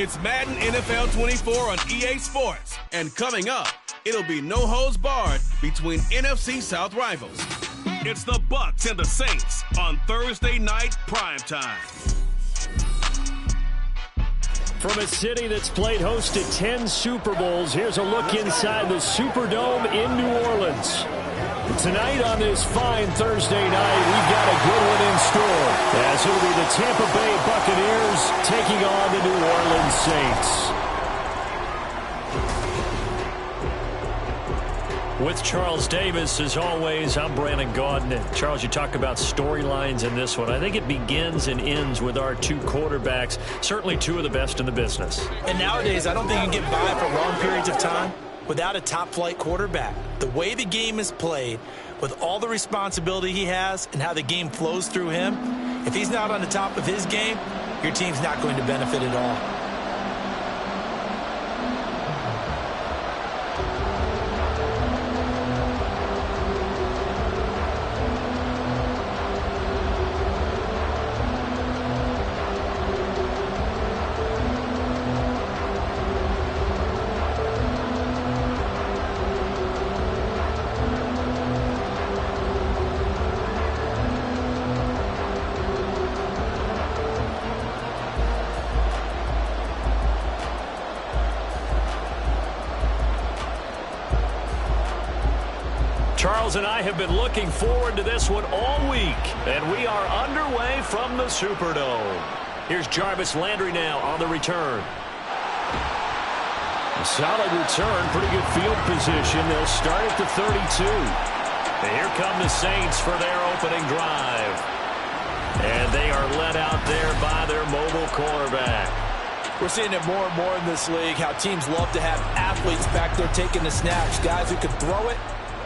It's Madden NFL 24 on EA Sports. And coming up, it'll be no holds barred between NFC South rivals. It's the Bucs and the Saints on Thursday night primetime. From a city that's played host to 10 Super Bowls, here's a look inside the Superdome in New Orleans. Tonight on this fine Thursday night, we've got a good one in store, as it'll be the Tampa Bay Buccaneers taking on the New Orleans Saints. With Charles Davis, as always, I'm Brandon Gaudin. And Charles, you talk about storylines in this one. I think it begins and ends with our two quarterbacks, certainly two of the best in the business. And nowadays, I don't think you can get by for long periods of time without a top-flight quarterback. The way the game is played, with all the responsibility he has and how the game flows through him, if he's not on the top of his game, your team's not going to benefit at all. Charles and I have been looking forward to this one all week, and we are underway from the Superdome. Here's Jarvis Landry now on the return. A solid return, pretty good field position. They'll start at the 32. And here come the Saints for their opening drive. And they are led out there by their mobile quarterback. We're seeing it more and more in this league, how teams love to have athletes back there taking the snaps, guys who can throw it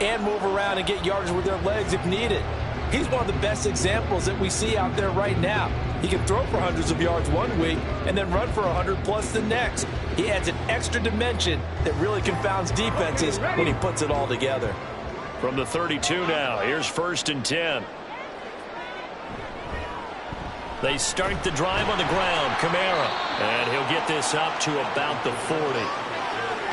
and move around and get yardage with their legs if needed. He's one of the best examples that we see out there right now. He can throw for hundreds of yards one week and then run for 100+ the next. He adds an extra dimension that really confounds defenses when he puts it all together. From the 32 now, here's 1st and 10. They start the drive on the ground. Kamara, and he'll get this up to about the 40.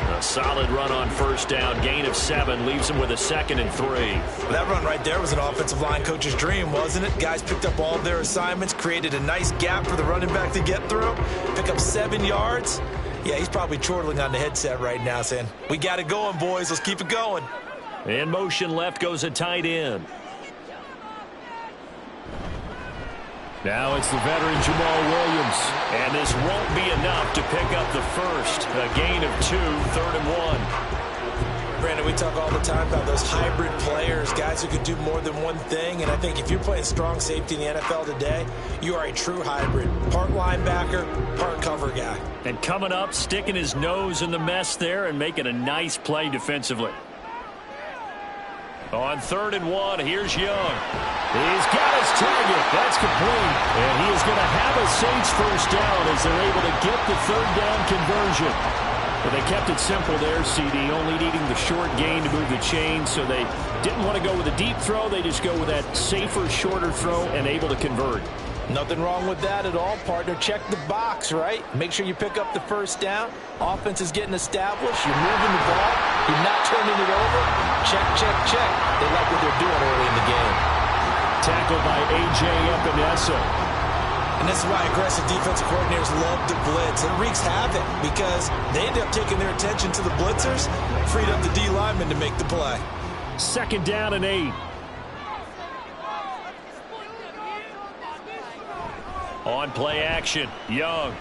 A solid run on 1st down, gain of 7, leaves him with a 2nd and 3. Well, that run right there was an offensive line coach's dream, wasn't it? Guys picked up all of their assignments, created a nice gap for the running back to get through, pick up 7 yards. Yeah, he's probably chortling on the headset right now saying, we got it going, boys. Let's keep it going. In motion left goes a tight end. Now it's the veteran Jamal Williams. And this won't be enough to pick up the first. A gain of 2, 3rd and 1. Brandon, we talk all the time about those hybrid players, guys who can do more than one thing. And I think if you're playing strong safety in the NFL today, you are a true hybrid. Part linebacker, part cover guy. And coming up, sticking his nose in the mess there and making a nice play defensively. On 3rd and 1, here's Young. He's got his target. That's complete. And he is going to have a Saints first down as they're able to get the 3rd down conversion. But they kept it simple there, CD, only needing the short gain to move the chain. So they didn't want to go with a deep throw. They just go with that safer, shorter throw and able to convert. Nothing wrong with that at all, partner. Check the box, right? Make sure you pick up the 1st down. Offense is getting established. You're moving the ball. You're not turning it over. Check, check, check. They like what they're doing early in the game. Tackled by A.J. Epinesa. And this is why aggressive defensive coordinators love to blitz. It wreaks havoc because they end up taking their attention to the blitzers, freed up the D lineman to make the play. 2nd down and 8. On play action, Young.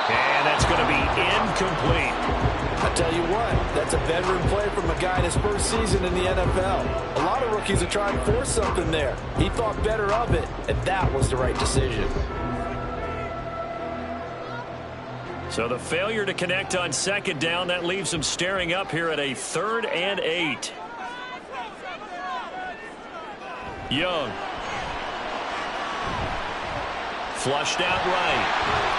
And that's going to be incomplete. I tell you what, that's a veteran play from a guy in his first season in the NFL. A lot of rookies are trying to force something there. He thought better of it, and that was the right decision. So the failure to connect on 2nd down, that leaves him staring up here at a 3rd and 8. Young. Flushed out right.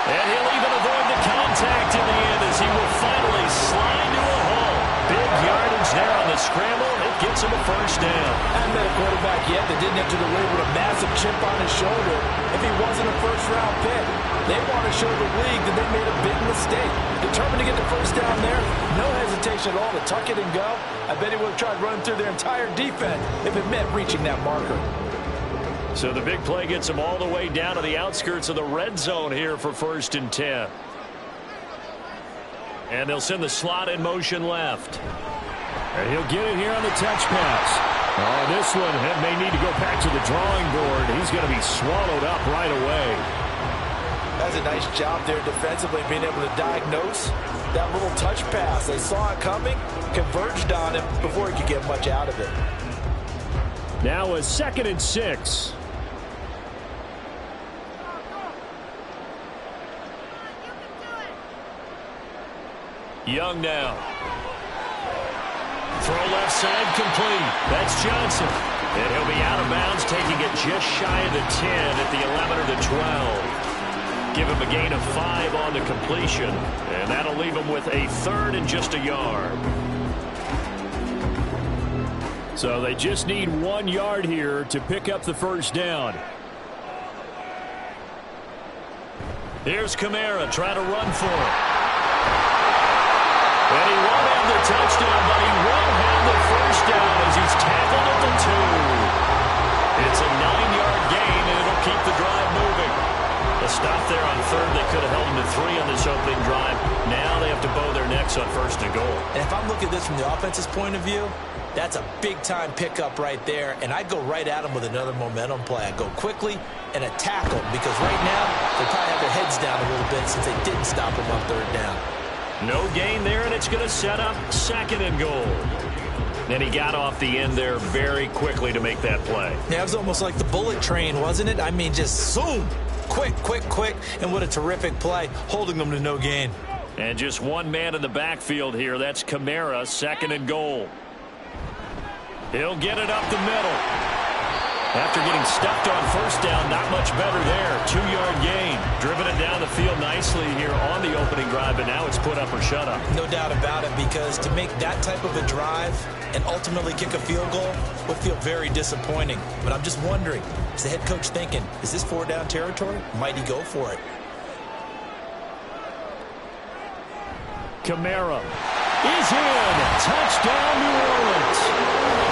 And he'll even avoid the contact in the end as he will finally slide to a hole. Big yardage there on the scramble, and it gets him a first down. I haven't met a quarterback yet that didn't enter the league with a massive chip on his shoulder if he wasn't a first-round pick. They want to show the league that they made a big mistake. Determined to get the first down there, no hesitation at all to tuck it and go. I bet he would have tried running through their entire defense if it meant reaching that marker. So the big play gets him all the way down to the outskirts of the red zone here for 1st and 10. And they'll send the slot in motion left. And he'll get it here on the touch pass. Oh, this one may need to go back to the drawing board. He's going to be swallowed up right away. That's a nice job there defensively, being able to diagnose that little touch pass. They saw it coming, converged on him before he could get much out of it. Now a 2nd and 6. Young now. Throw left side complete. That's Johnson. And he'll be out of bounds, taking it just shy of the 10 at the 11 or the 12. Give him a gain of 5 on the completion. And that'll leave him with a 3rd and just a yard. So they just need 1 yard here to pick up the first down. Here's Kamara trying to run for it. And he won't have the touchdown, but he will have the first down as he's tackled at the 2. It's a 9-yard gain, and it'll keep the drive moving. A stop there on 3rd. They could have held him to 3 on this opening drive. Now they have to bow their necks on 1st and goal. And if I'm looking at this from the offense's point of view, that's a big-time pickup right there, and I'd go right at him with another momentum play. I'd go quickly and attack him, because right now they probably have their heads down a little bit since they didn't stop him on 3rd down. No gain there, and it's going to set up 2nd and goal. And he got off the end there very quickly to make that play. Yeah, it was almost like the bullet train, wasn't it? I mean, just zoom. Quick, quick, quick. And what a terrific play, holding them to no gain. And just one man in the backfield here. That's Kamara, 2nd and goal. He'll get it up the middle. After getting stuffed on 1st down, not much better there. 2-yard gain. Driven it down the field nicely here on the opening drive, but now it's put up or shut up. No doubt about it, because to make that type of a drive and ultimately kick a field goal would feel very disappointing. But I'm just wondering, is the head coach thinking, is this 4-down territory? Might he go for it? Kamara is in. Touchdown, New Orleans.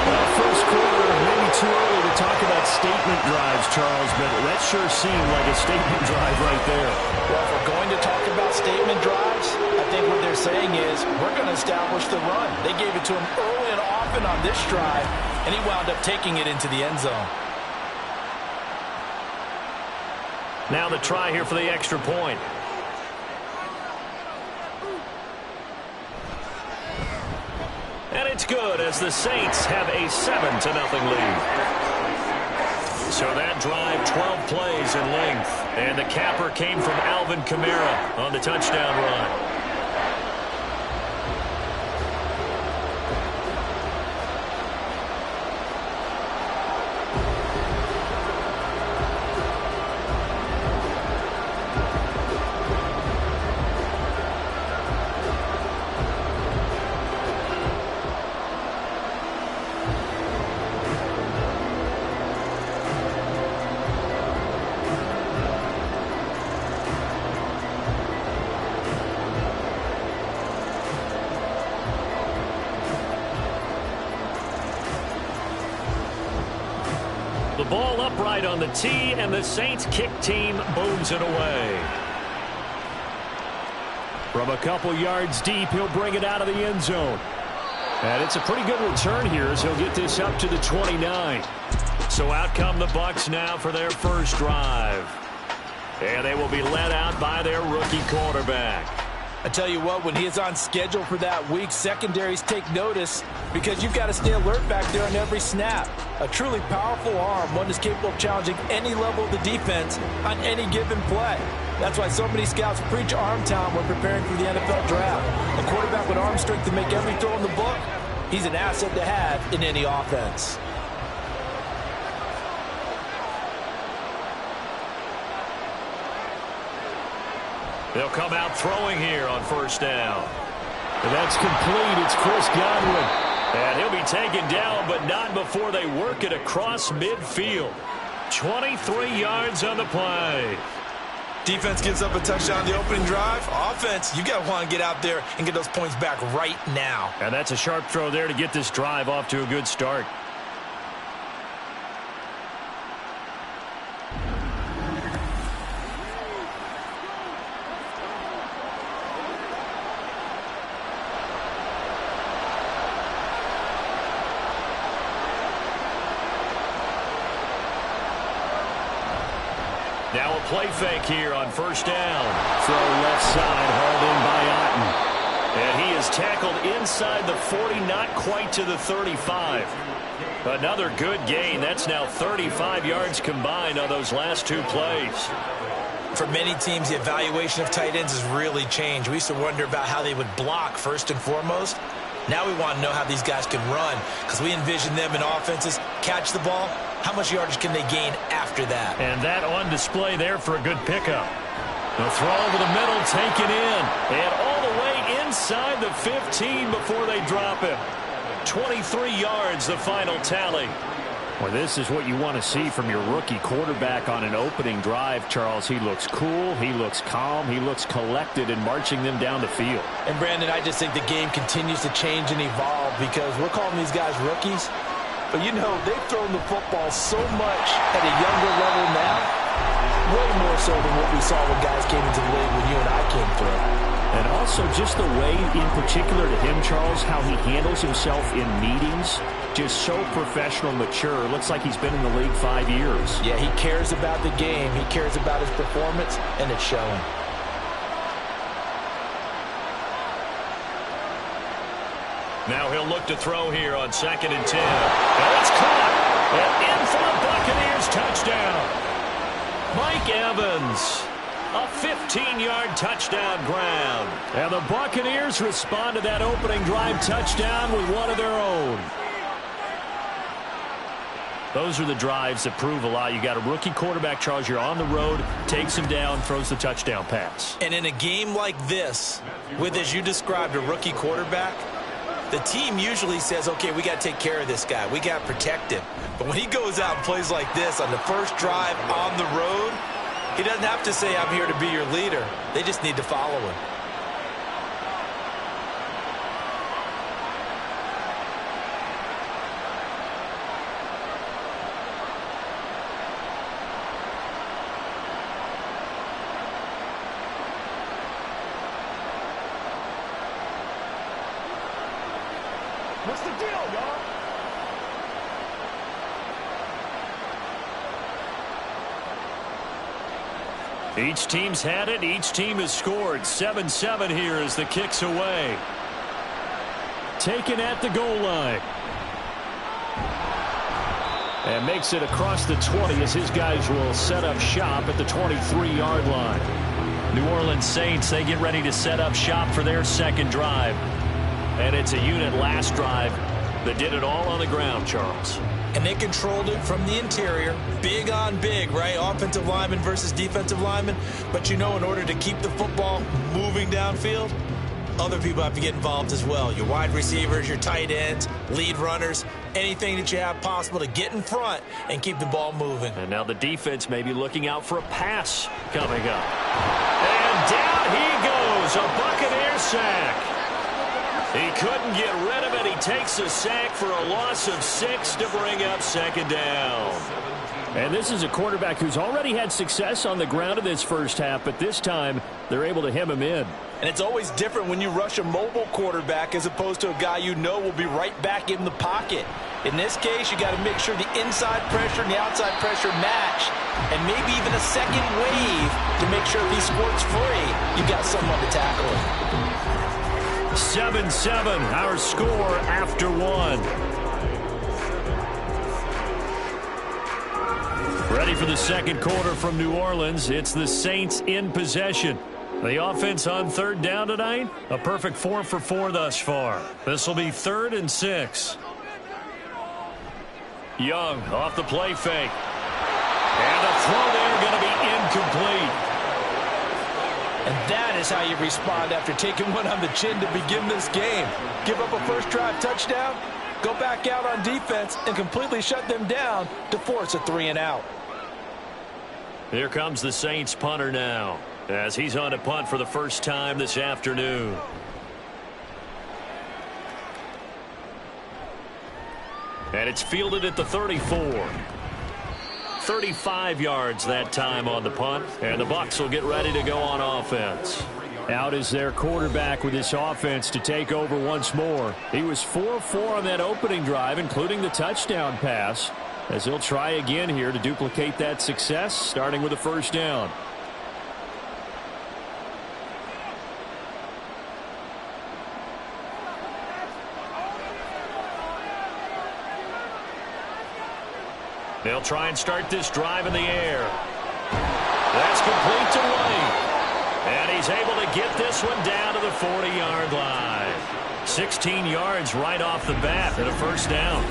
Well, first quarter, maybe too early to talk about statement drives, Charles, but that sure seemed like a statement drive right there. Well, if we're going to talk about statement drives, I think what they're saying is we're going to establish the run. They gave it to him early and often on this drive, and he wound up taking it into the end zone. Now the try here for the extra point. And it's good as the Saints have a 7-0 lead. So that drive, 12 plays in length. And the capper came from Alvin Kamara on the touchdown run. The ball upright on the tee, and the Saints kick team booms it away. From a couple yards deep, he'll bring it out of the end zone. And it's a pretty good return here as he'll get this up to the 29. So out come the Bucs now for their first drive. And they will be led out by their rookie quarterback. I tell you what, when he is on schedule for that week, secondaries take notice because you've got to stay alert back there on every snap. A truly powerful arm, one is capable of challenging any level of the defense on any given play. That's why so many scouts preach arm talent when preparing for the NFL draft. A quarterback with arm strength to make every throw in the book, he's an asset to have in any offense. They'll come out throwing here on first down. And that's complete. It's Chris Godwin. And he'll be taken down, but not before they work it across midfield. 23 yards on the play. Defense gives up a touchdown on the opening drive. Offense, you got to want to get out there and get those points back right now. And that's a sharp throw there to get this drive off to a good start. Now a play fake here on first down. Throw left side, hauled in by Otten. And he is tackled inside the 40, not quite to the 35. Another good gain. That's now 35 yards combined on those last two plays. For many teams, the evaluation of tight ends has really changed. We used to wonder about how they would block first and foremost. Now we want to know how these guys can run, because we envision them in offenses catch the ball. How much yardage can they gain after that? And that on display there for a good pickup. The throw over the middle, taken in. And all the way inside the 15 before they drop him. 23 yards, the final tally. Well, this is what you want to see from your rookie quarterback on an opening drive, Charles. He looks cool, he looks calm, he looks collected in marching them down the field. And, Brandon, I just think the game continues to change and evolve because we're calling these guys rookies. But, you know, they've thrown the football so much at a younger level now, way more so than what we saw when guys came into the league when you and I came through. And also just the way, in particular to him, Charles, how he handles himself in meetings, just so professional, mature. Looks like he's been in the league 5 years. Yeah, he cares about the game. He cares about his performance, and it's showing. Now he'll look to throw here on 2nd and 10. And it's caught. And in for the Buccaneers touchdown. Mike Evans. A 15-yard touchdown ground. And the Buccaneers respond to that opening drive touchdown with one of their own. Those are the drives that prove a lot. You got a rookie quarterback, Charles. You're on the road, takes him down, throws the touchdown pass. And in a game like this, with, as you described, a rookie quarterback, the team usually says, okay, we got to take care of this guy. We got to protect him. But when he goes out and plays like this on the first drive on the road, he doesn't have to say, I'm here to be your leader. They just need to follow him. What's the deal, y'all? Each team's had it. Each team has scored. 7-7 here as the kick's away. Taken at the goal line. And makes it across the 20 as his guys will set up shop at the 23-yard line. New Orleans Saints, they get ready to set up shop for their second drive. And it's a unit last drive that did it all on the ground, Charles. And they controlled it from the interior. Big on big, right? Offensive lineman versus defensive lineman. But, you know, in order to keep the football moving downfield, other people have to get involved as well. Your wide receivers, your tight ends, lead runners, anything that you have possible to get in front and keep the ball moving. And now the defense may be looking out for a pass coming up. And down he goes, a Buccaneer sack. He couldn't get rid of it. He takes a sack for a loss of 6 to bring up second down. And this is a quarterback who's already had success on the ground in this first half, but this time they're able to hem him in. And it's always different when you rush a mobile quarterback as opposed to a guy you know will be right back in the pocket. In this case, you got to make sure the inside pressure and the outside pressure match, and maybe even a second wave to make sure if he squirts free, you've got someone to tackle him. 7-7, our score after one. Ready for the second quarter from New Orleans. It's the Saints in possession. The offense on third down tonight, a perfect 4 for 4 thus far. This will be 3rd and 6. Young off the play fake. And the throw there going to be incomplete. And that is how you respond after taking one on the chin to begin this game. Give up a first drive touchdown, go back out on defense and completely shut them down to force a 3-and-out. Here comes the Saints punter now, as he's on to punt for the first time this afternoon. And it's fielded at the 34. 35 yards that time on the punt, and the Bucs will get ready to go on offense. Out is their quarterback with this offense to take over once more. He was 4-4 on that opening drive, including the touchdown pass, as he'll try again here to duplicate that success, starting with a first down. They'll try and start this drive in the air. That's complete to Lane. And he's able to get this one down to the 40-yard line. 16 yards right off the bat and a first down.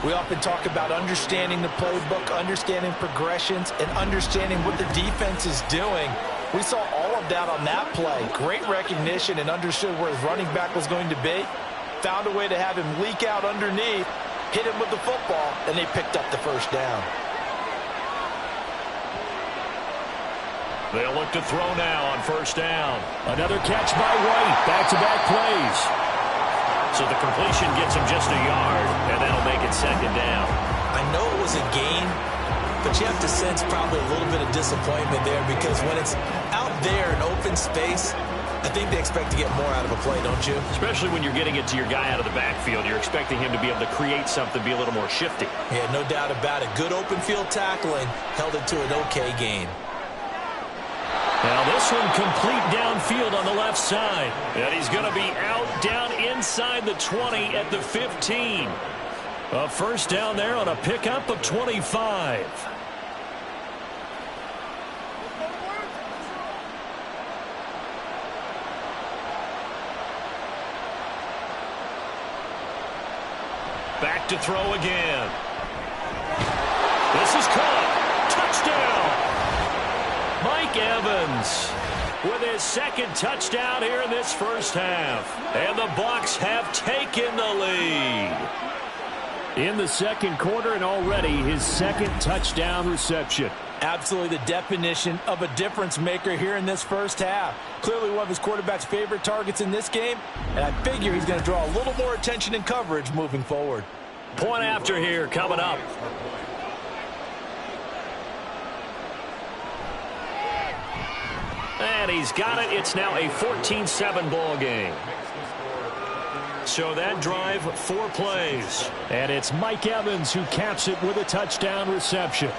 We often talk about understanding the playbook, understanding progressions, and understanding what the defense is doing. We saw all of that on that play. Great recognition and understood where his running back was going to be. Found a way to have him leak out underneath, hit him with the football, and they picked up the first down. They'll look to throw now on first down. Another catch by White. Back-to-back plays. So the completion gets him just a yard, and that'll make it second down. I know it was a gain, but you have to sense probably a little bit of disappointment there, because when it's out there in open space, I think they expect to get more out of a play, don't you? Especially when you're getting it to your guy out of the backfield. You're expecting him to be able to create something, be a little more shifty. Yeah, no doubt about it. Good open field tackling, held it to an okay gain. Now this one complete downfield on the left side. And he's going to be out down inside the 20 at the 15. A first down there on a pickup of 25. Back to throw again. This is caught. Touchdown. Mike Evans with his second touchdown here in this first half. And the Bucs have taken the lead. In the second quarter, and already his second touchdown reception. Absolutely the definition of a difference maker here in this first half. Clearly one of his quarterback's favorite targets in this game, and I figure he's going to draw a little more attention and coverage moving forward. Point after here coming up. And he's got it. It's now a 14-7 ball game. So that drive, 4 plays. And it's Mike Evans who caps it with a touchdown reception.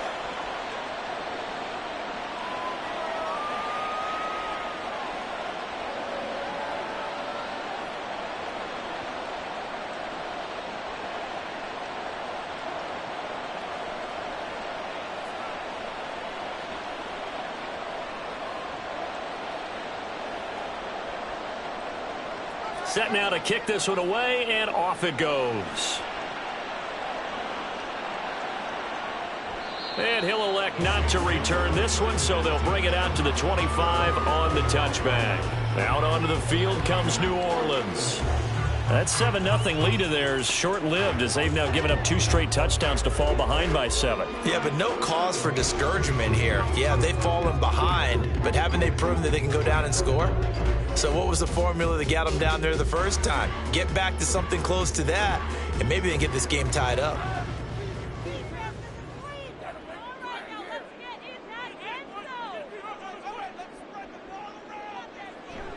Set now to kick this one away, and off it goes. And he'll elect not to return this one, so they'll bring it out to the 25 on the touchback. Out onto the field comes New Orleans. That 7-0 lead of theirs short-lived, as they've now given up 2 straight touchdowns to fall behind by 7. Yeah, but no cause for discouragement here. Yeah, they've fallen behind, but haven't they proven that they can go down and score? So what was the formula that got them down there the first time? Get back to something close to that, and maybe they can get this game tied up.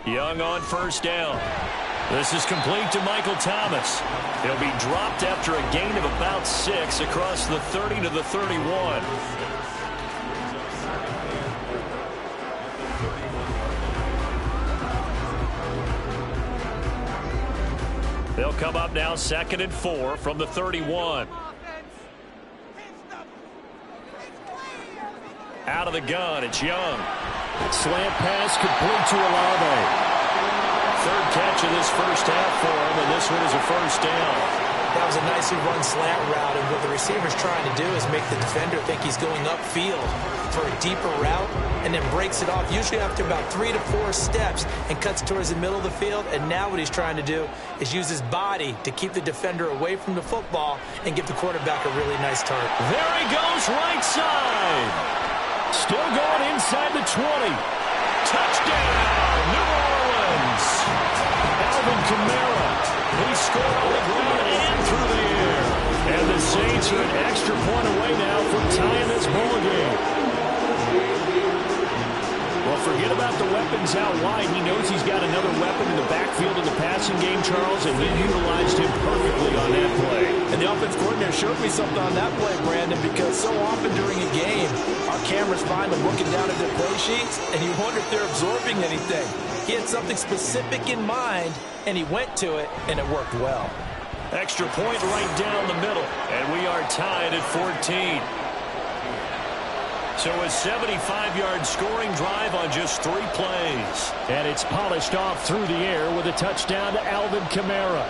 Young on first down. This is complete to Michael Thomas. He'll be dropped after a gain of about 6 across the 30 to the 31. They'll come up now 2nd and 4 from the 31. Out of the gun, it's Young. Slant pass complete to Olave. 3rd catch of this first half for him, and this one is a first down. That was a nicely run slant route, and what the receiver's trying to do is make the defender think he's going upfield for a deeper route, and then breaks it off, usually after about 3 to 4 steps, and cuts towards the middle of the field. And now what he's trying to do is use his body to keep the defender away from the football and give the quarterback a really nice target. There he goes, right side. Still going inside the 20. Touchdown, New Orleans. Alvin Kamara. He scored on the ground and through the air. And the Saints are an extra point away now from tying this ball game. Well, forget about the weapons out wide. He knows he's got another weapon in the backfield in the passing game, Charles, and he utilized him perfectly on that play. And the offense coordinator showed me something on that play, Brandon, because so often during a game, our cameras find them looking down at their play sheets, and you wonder if they're absorbing anything. He had something specific in mind, and he went to it, and it worked well. Extra point right down the middle, and we are tied at 14. So a 75-yard scoring drive on just 3 plays. And it's polished off through the air with a touchdown to Alvin Kamara.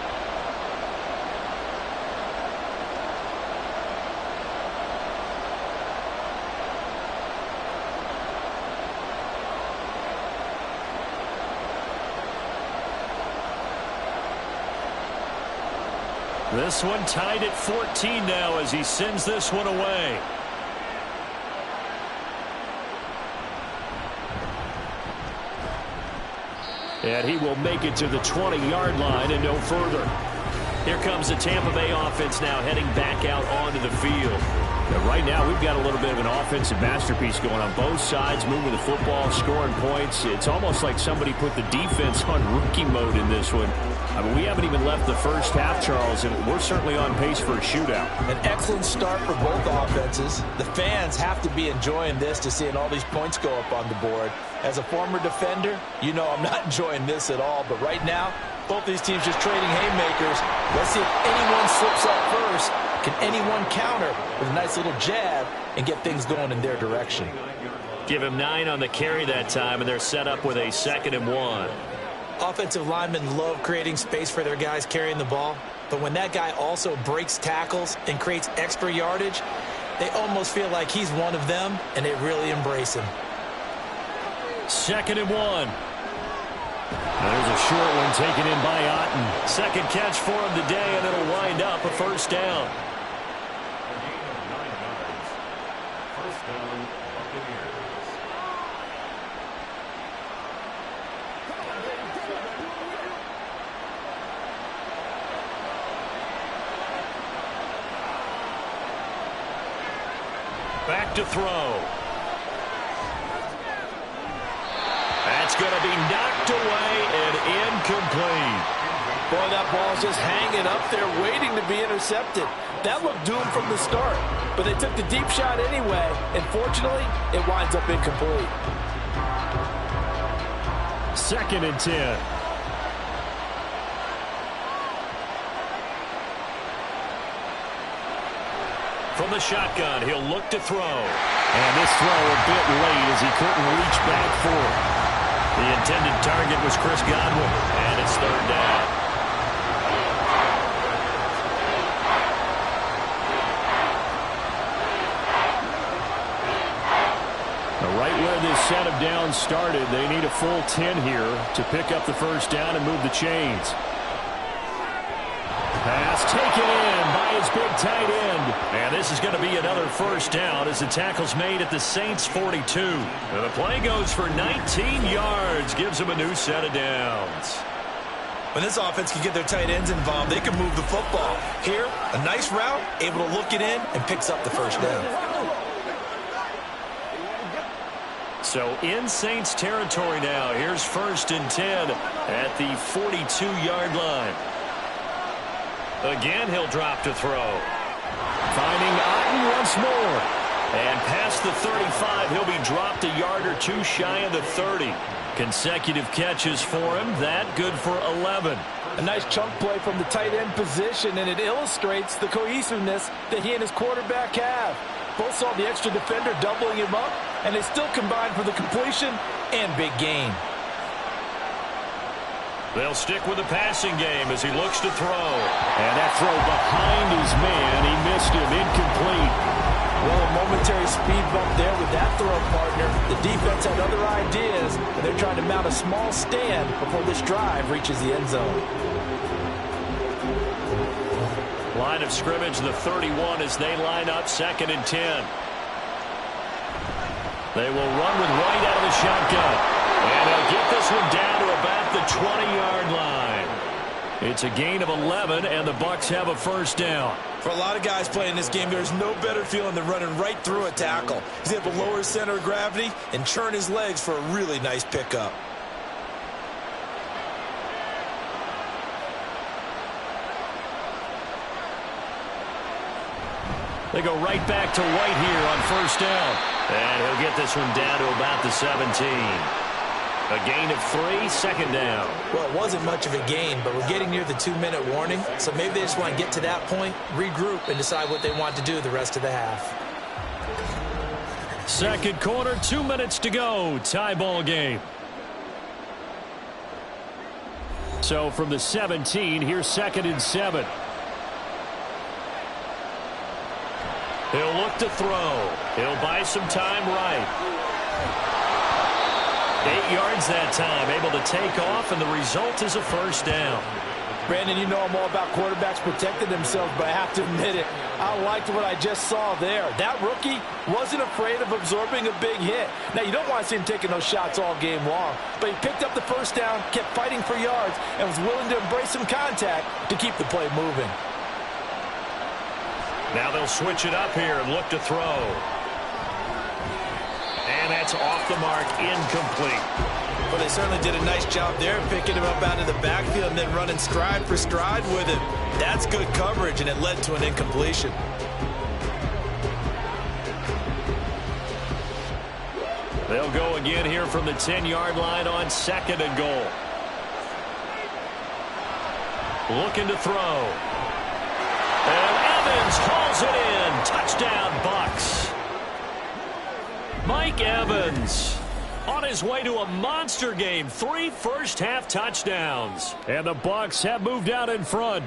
This one tied at 14 now as he sends this one away. And he will make it to the 20-yard line and no further. Here comes the Tampa Bay offense now heading back out onto the field. And right now we've got a little bit of an offensive masterpiece going on both sides, moving the football, scoring points. It's almost like somebody put the defense on rookie mode in this one. I mean, we haven't even left the first half, Charles, and we're certainly on pace for a shootout. An excellent start for both offenses. The fans have to be enjoying this to seeing all these points go up on the board. As a former defender, you know I'm not enjoying this at all. But right now, both these teams just trading haymakers. Let's see if anyone slips up first. Can anyone counter with a nice little jab and get things going in their direction? Give him 9 on the carry that time, and they're set up with a 2nd and 1. Offensive linemen love creating space for their guys carrying the ball, but when that guy also breaks tackles and creates extra yardage, they almost feel like he's one of them, and they really embrace him. 2nd and 1. There's a short one taken in by Otten. Second catch for him today, and it'll wind up a first down. First down, Buccaneers. Back to throw. That's going to be knocked away and incomplete. Boy, that ball's just hanging up there waiting to be intercepted. That looked doomed from the start, but they took the deep shot anyway, and fortunately, it winds up incomplete. 2nd and 10. From the shotgun, he'll look to throw. And this throw a bit late as he couldn't reach back for it. The intended target was Chris Godwin, and it's 3rd down. Right where this set of downs started, they need a full 10 here to pick up the first down and move the chains. Pass taken in by his big tight end. And this is going to be another first down as the tackle's made at the Saints' 42. And the play goes for 19 yards, gives them a new set of downs. When this offense can get their tight ends involved, they can move the football. Here, a nice route, able to look it in, and picks up the first down. So in Saints territory now. Here's 1st and 10 at the 42-yard line. Again, he'll drop to throw. Finding Otten once more. And past the 35, he'll be dropped a yard or 2 shy of the 30. Consecutive catches for him. That good for 11. A nice chunk play from the tight end position, and it illustrates the cohesiveness that he and his quarterback have. Both saw the extra defender doubling him up, and they still combined for the completion and big gain. They'll stick with the passing game as he looks to throw. And that throw behind his man. He missed him. Incomplete. Well, a momentary speed bump there with that throw, partner. The defense had other ideas, and they're trying to mount a small stand before this drive reaches the end zone. Line of scrimmage, the 31 as they line up 2nd and 10. They will run with White out of the shotgun. And they'll get this one down to about the 20-yard line. It's a gain of 11, and the Bucs have a first down. For a lot of guys playing this game, there's no better feeling than running right through a tackle. He's able to lower his center of gravity and churn his legs for a really nice pickup. They go right back to White here on first down. And he'll get this one down to about the 17. A gain of 3, 2nd down. Well, it wasn't much of a gain, but we're getting near the 2-minute warning. So maybe they just want to get to that point, regroup, and decide what they want to do the rest of the half. Second quarter, 2 minutes to go. Tie ball game. So from the 17, here's 2nd and 7. He'll look to throw. He'll buy some time right. 8 yards that time, able to take off, and the result is a first down. Brandon, you know I'm all about quarterbacks protecting themselves, but I have to admit it, I liked what I just saw there. That rookie wasn't afraid of absorbing a big hit. Now, you don't want to see him taking those shots all game long, but he picked up the first down, kept fighting for yards, and was willing to embrace some contact to keep the play moving. Now they'll switch it up here and look to throw. And that's off the mark, incomplete. Well, they certainly did a nice job there, picking him up out of the backfield and then running stride for stride with him. That's good coverage, and it led to an incompletion. They'll go again here from the 10-yard line on 2nd and goal. Looking to throw. And Evans hauls it in. Touchdown, Bucs. Mike Evans on his way to a monster game. 3 first-half touchdowns. And the Bucs have moved out in front.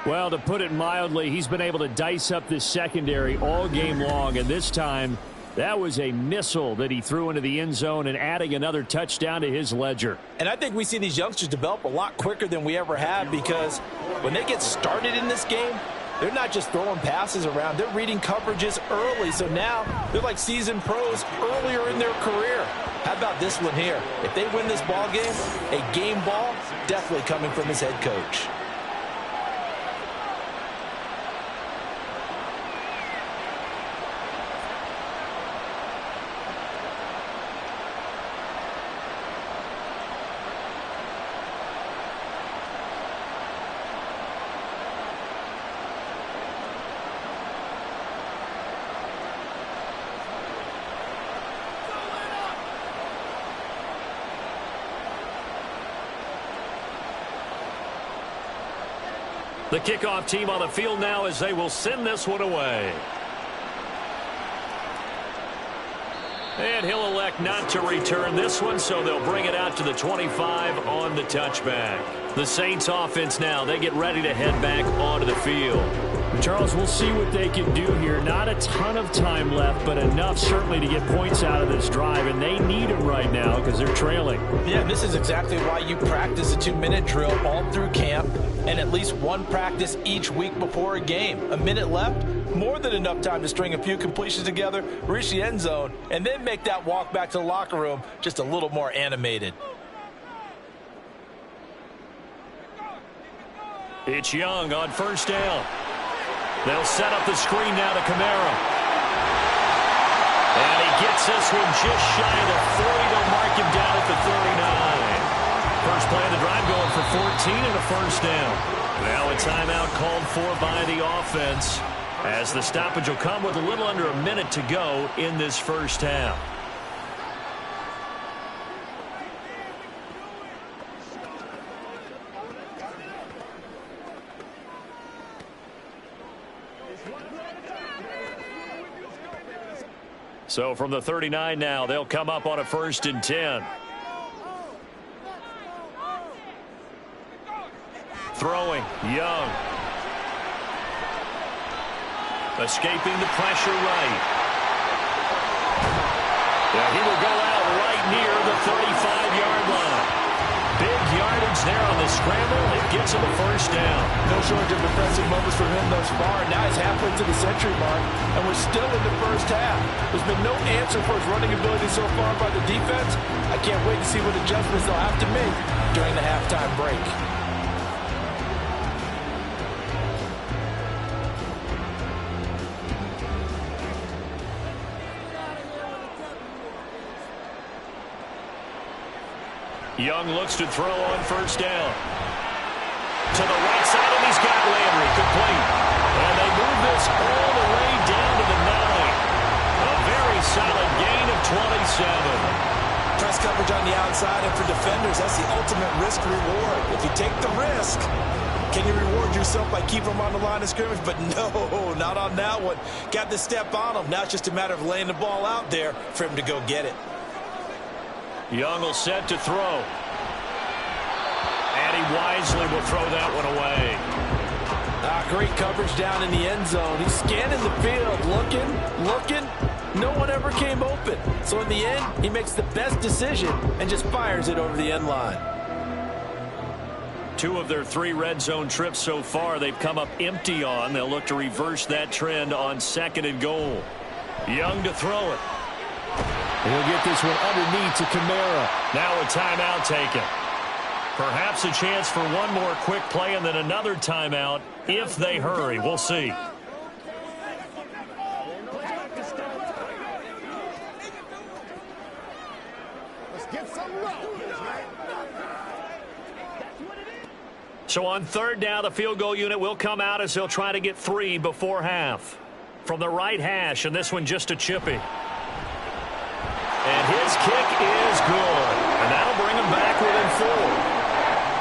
Well, to put it mildly, he's been able to dice up this secondary all game long. And this time, that was a missile that he threw into the end zone and adding another touchdown to his ledger. And I think we see these youngsters develop a lot quicker than we ever have, because when they get started in this game, they're not just throwing passes around. They're reading coverages early. So now they're like seasoned pros earlier in their career. How about this one here? If they win this ball game, a game ball definitely coming from his head coach. The kickoff team on the field now as they will send this one away. And he'll elect not to return this one, so they'll bring it out to the 25 on the touchback. The Saints offense now, they get ready to head back onto the field. Charles, we'll see what they can do here. Not a ton of time left, but enough certainly to get points out of this drive, and they need them right now because they're trailing. Yeah, this is exactly why you practice a 2-minute drill all through camp and at least one practice each week before a game. A minute left, more than enough time to string a few completions together, reach the end zone, and then make that walk back to the locker room just a little more animated. It's Young on first down. They'll set up the screen now to Kamara. And he gets this one just shy of the 40. They'll mark him down at the 39. First play of the drive going for 14 and a first down. Now a timeout called for by the offense, as the stoppage will come with a little under a minute to go in this first half. So from the 39 now, they'll come up on a 1st and 10. throwing. Young. Escaping the pressure right. Yeah, he will go out right near the 35-yard line. Big yardage there on the scramble. It gets him a first down. No shortage of impressive moments from him thus far. Now he's halfway to the century mark, and we're still in the first half. There's been no answer for his running ability so far by the defense. I can't wait to see what adjustments they'll have to make during the halftime break. Young looks to throw on first down. To the right side, and he's got Landry complete. And they move this all the way down to the 9. A very solid gain of 27. Press coverage on the outside, and for defenders, that's the ultimate risk-reward. If you take the risk, can you reward yourself by keeping them on the line of scrimmage? But no, not on that one. Got to step on them. Now it's just a matter of laying the ball out there for him to go get it. Young will set to throw. And he wisely will throw that one away. Great coverage down in the end zone. He's scanning the field, looking. No one ever came open. So in the end, he makes the best decision and just fires it over the end line. 2 of their 3 red zone trips so far, they've come up empty on. They'll look to reverse that trend on 2nd and goal. Young to throw it. He'll get this one underneath to Kamara. Now a timeout taken. Perhaps a chance for one more quick play and then another timeout if they hurry. We'll see. So on 3rd down, the field goal unit will come out as they'll try to get 3 before half. From the right hash, and this one just a chippy. And his kick is good. And that'll bring him back within 4.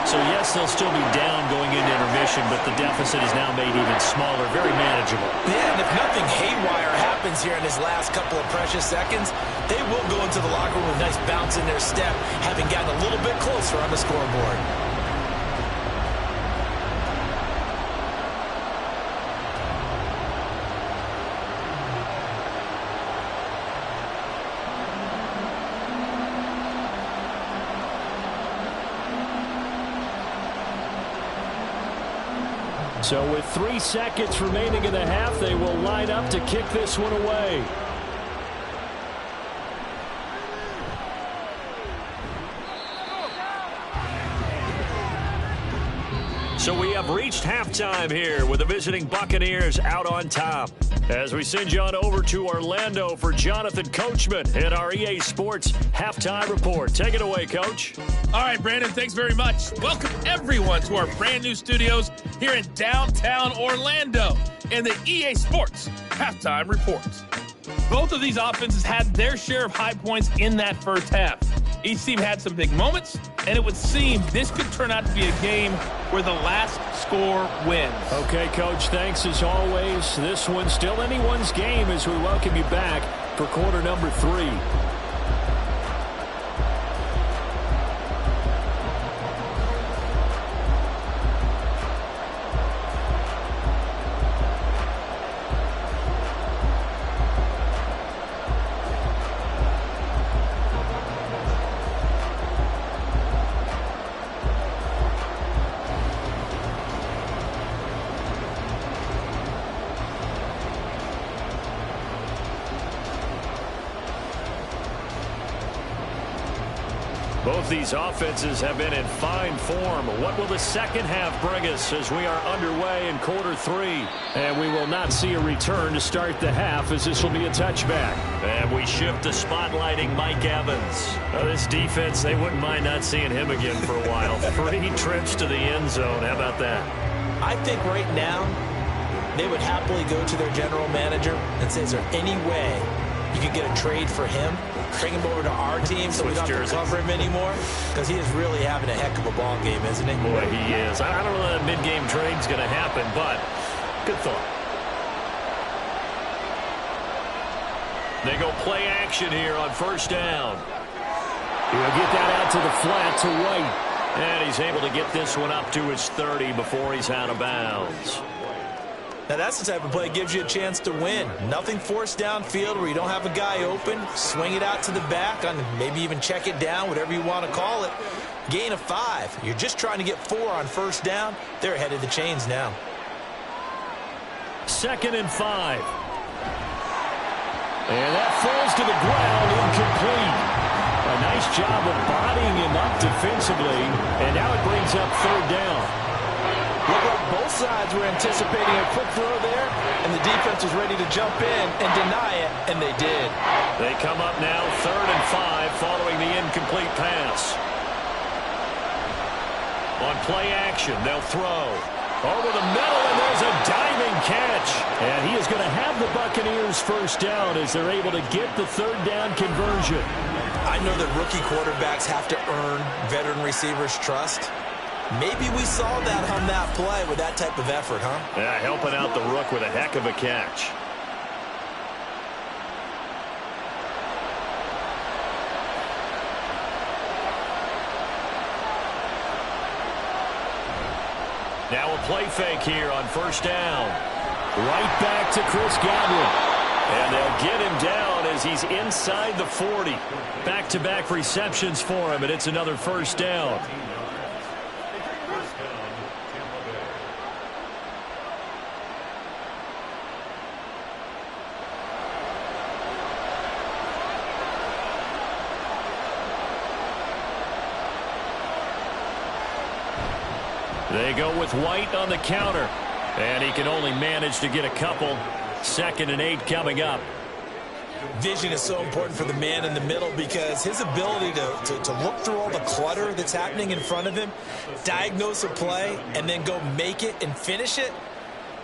So, yes, they'll still be down going into intermission, but the deficit is now made even smaller, very manageable. Yeah, and if nothing haywire happens here in his last couple of precious seconds, they will go into the locker room with a nice bounce in their step, having gotten a little bit closer on the scoreboard. So with 3 seconds remaining in the half, they will line up to kick this one away. So we have reached halftime here with the visiting Buccaneers out on top. As we send you on over to Orlando for Jonathan Coachman in our EA Sports Halftime Report. Take it away, Coach. All right, Brandon, thanks very much. Welcome, everyone, to our brand new studios here in downtown Orlando in the EA Sports Halftime Report. Both of these offenses had their share of high points in that first half. Each team had some big moments, and it would seem this could turn out to be a game where the last score wins. Okay, Coach, thanks as always. This one's still anyone's game as we welcome you back for quarter number 3. Both these offenses have been in fine form. What will the second half bring us as we are underway in quarter 3? And we will not see a return to start the half as this will be a touchback. And we shift to spotlighting Mike Evans. This defense, they wouldn't mind not seeing him again for a while. 3 trips to the end zone. How about that? I think right now they would happily go to their general manager and say, is there any way you could get a trade for him? Bring him over to our team so we don't have to cover him anymore? Because he is really having a heck of a ball game, isn't he? Boy, he is. I don't know that mid-game trade's going to happen, but good thought. They go play action here on first down. He'll get that out to the flat to White. And he's able to get this one up to his 30 before he's out of bounds. Now that's the type of play that gives you a chance to win. Nothing forced downfield where you don't have a guy open. Swing it out to the back, maybe even check it down, whatever you want to call it. Gain of 5. You're just trying to get 4 on first down. They're ahead of the chains now. 2nd and 5. And that falls to the ground, incomplete. A nice job of bodying him up defensively, and now it brings up 3rd down. Looked like both sides were anticipating a quick throw there, and the defense was ready to jump in and deny it, and they did. They come up now 3rd and 5 following the incomplete pass. On play action, they'll throw. Over the middle, and there's a diving catch. And he is going to have the Buccaneers first down as they're able to get the 3rd down conversion. I know that rookie quarterbacks have to earn veteran receivers' trust. Maybe we saw that on that play with that type of effort, huh? Yeah, helping out the rook with a heck of a catch. Now a play fake here on first down. Right back to Chris Godwin. And they'll get him down as he's inside the 40. Back-to-back receptions for him, and it's another first down. They go with White on the counter. And he can only manage to get a couple. 2nd and 8 coming up. Vision is so important for the man in the middle because his ability to look through all the clutter that's happening in front of him, diagnose a play, and then go make it and finish it,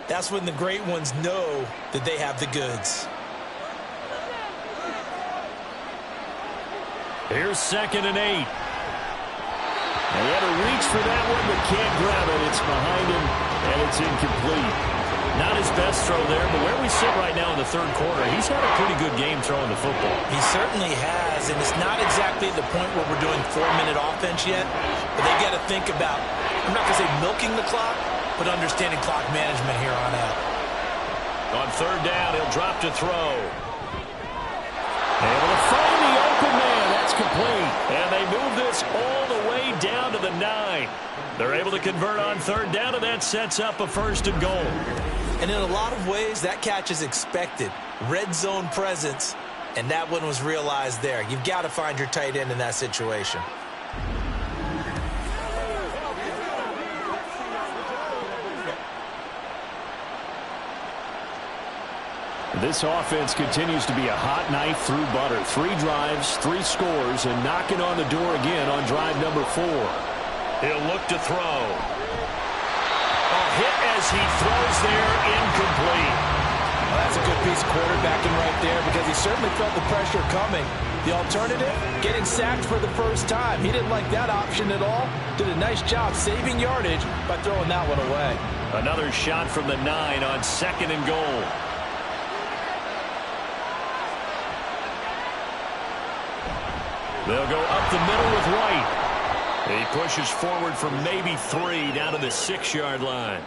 that's when the great ones know that they have the goods. Here's 2nd and 8. And he had to reach for that one, but can't grab it. It's behind him, and it's incomplete. Not his best throw there, but where we sit right now in the 3rd quarter, he's had a pretty good game throwing the football. He certainly has, and it's not exactly the point where we're doing 4-minute offense yet, but they've got to think about, I'm not going to say milking the clock, but understanding clock management here on out. On 3rd down, he'll drop to throw. Able to find the open man. That's complete. And they move this all the way down to the 9. They're able to convert on 3rd down, and that sets up a 1st and goal. And in a lot of ways, that catch is expected. Red zone presence, and that one was realized there. You've got to find your tight end in that situation. This offense continues to be a hot knife through butter. 3 drives, 3 scores, and knocking on the door again on drive number 4. He'll look to throw. A hit as he throws there, incomplete. Well, that's a good piece of quarterbacking right there because he certainly felt the pressure coming. The alternative, getting sacked for the first time. He didn't like that option at all. Did a nice job saving yardage by throwing that one away. Another shot from the 9 on 2nd and goal. They'll go up the middle with White. He pushes forward for maybe 3 down to the 6-yard line.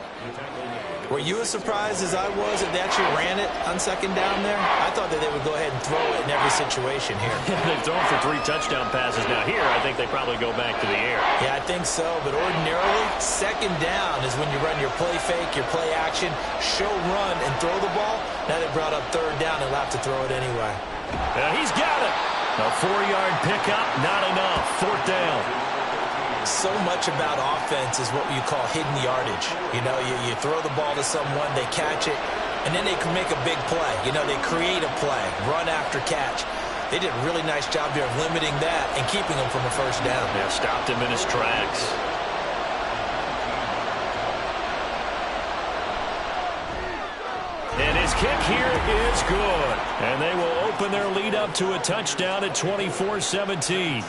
Were you as surprised as I was that they actually ran it on 2nd down there? I thought that they would go ahead and throw it in every situation here. They've thrown for 3 touchdown passes. Now here, I think they probably go back to the air. Yeah, I think so. But ordinarily, 2nd down is when you run your play fake, your play action, show run, and throw the ball. Now they brought up 3rd down and allowed to throw it anyway. He's got it. A 4-yard pickup, not enough. 4th down. So much about offense is what you call hidden yardage. You know, you throw the ball to someone, they catch it, and then they can make a big play. You know, they create a play, run after catch. They did a really nice job there of limiting that and keeping him from a 1st down. Yeah, stopped him in his tracks. And his kick here is good. And they will open their lead up to a touchdown at 24-17.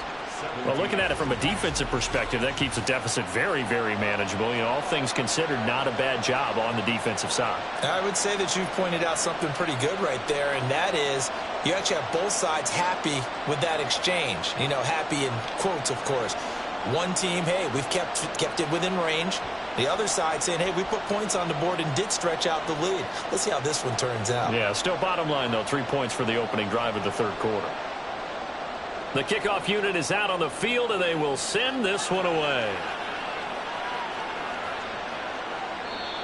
Well, looking at it from a defensive perspective, that keeps the deficit very, very manageable. You know, all things considered, not a bad job on the defensive side. I would say that you've pointed out something pretty good right there, and that is you actually have both sides happy with that exchange. You know, happy in quotes, of course. One team, hey, we've kept it within range. The other side saying, hey, we put points on the board and did stretch out the lead. Let's see how this one turns out. Yeah, still bottom line, though, 3 points for the opening drive of the third quarter. The kickoff unit is out on the field, and they will send this one away.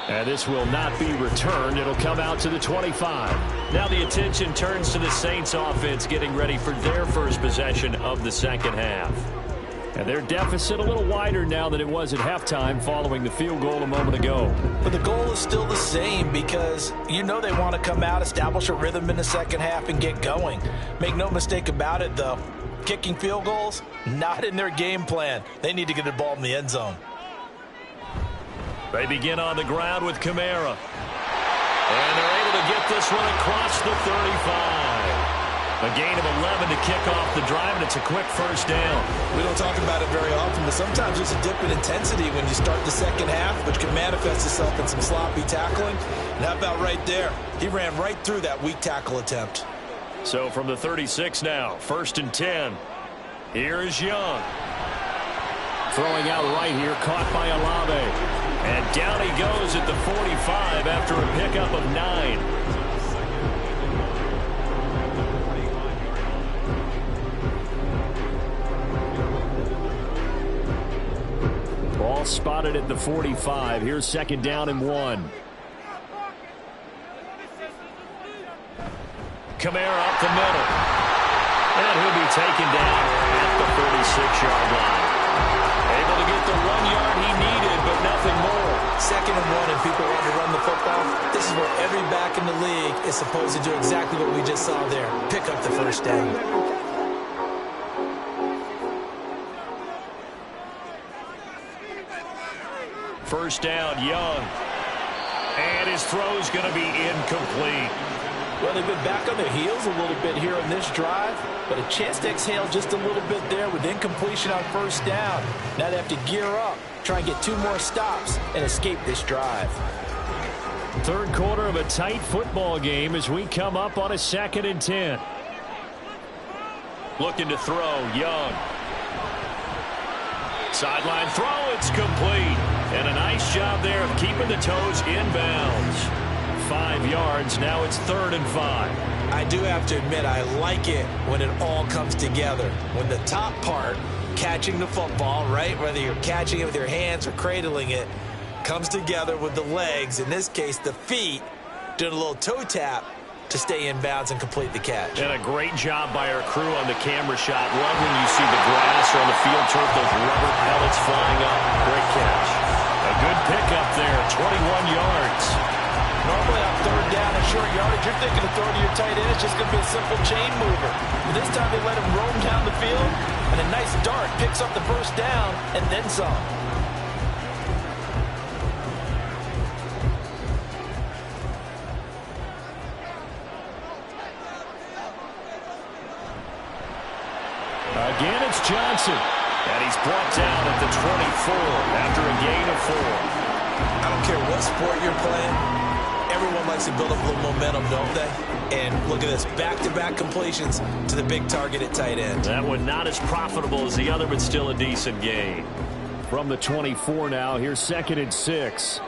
And this will not be returned. It'll come out to the 25. Now the attention turns to the Saints offense getting ready for their first possession of the second half. And their deficit a little wider now than it was at halftime following the field goal a moment ago. But the goal is still the same because you know they want to come out, establish a rhythm in the second half, and get going. Make no mistake about it, though. Kicking field goals, not in their game plan. They need to get the ball in the end zone. They begin on the ground with Kamara. And they're able to get this one across the 35. A gain of 11 to kick off the drive, and it's a quick first down. We don't talk about it very often, but sometimes there's a dip in intensity when you start the second half, which can manifest itself in some sloppy tackling. And how about right there? He ran right through that weak tackle attempt. So from the 36 now, 1st and 10. Here is Young. Throwing out right here, caught by Olave. And down he goes at the 45 after a pickup of 9. Ball spotted at the 45. Here's 2nd down and 1. Kamara up the middle. And he'll be taken down at the 46-yard line. Able to get the 1 yard he needed, but nothing more. 2nd and 1, and people want to run the football. This is where every back in the league is supposed to do exactly what we just saw there. Pick up the first down. First down, Young. And his throw's going to be incomplete. Well, they've been back on their heels a little bit here on this drive, but a chance to exhale just a little bit there with incompletion on first down. Now they have to gear up, try and get 2 more stops, and escape this drive. Third quarter of a tight football game as we come up on a 2nd and 10. Looking to throw, Young. Sideline throw, it's complete. And a nice job there of keeping the toes inbounds. 5 yards, now it's 3rd and 5. I do have to admit, I like it when it all comes together. When the top part, catching the football, right, whether you're catching it with your hands or cradling it, comes together with the legs, in this case the feet, doing a little toe tap to stay in bounds and complete the catch. And a great job by our crew on the camera shot. Love when you see the grass or on the field turf, those rubber pellets flying up. Great catch. A good pickup there, 21 yards. Normally on 3rd down and short yardage, you're thinking to throw to your tight end. It's just going to be a simple chain mover. But this time they let him roam down the field, and a nice dart picks up the first down and then some. Again, it's Johnson. And he's brought down at the 24 after a gain of 4. I don't care what sport you're playing. Everyone likes to build up a little momentum, don't they? And look at this, back-to-back completions to the big target at tight end. That one not as profitable as the other, but still a decent gain. From the 24 now, here's 2nd and 6.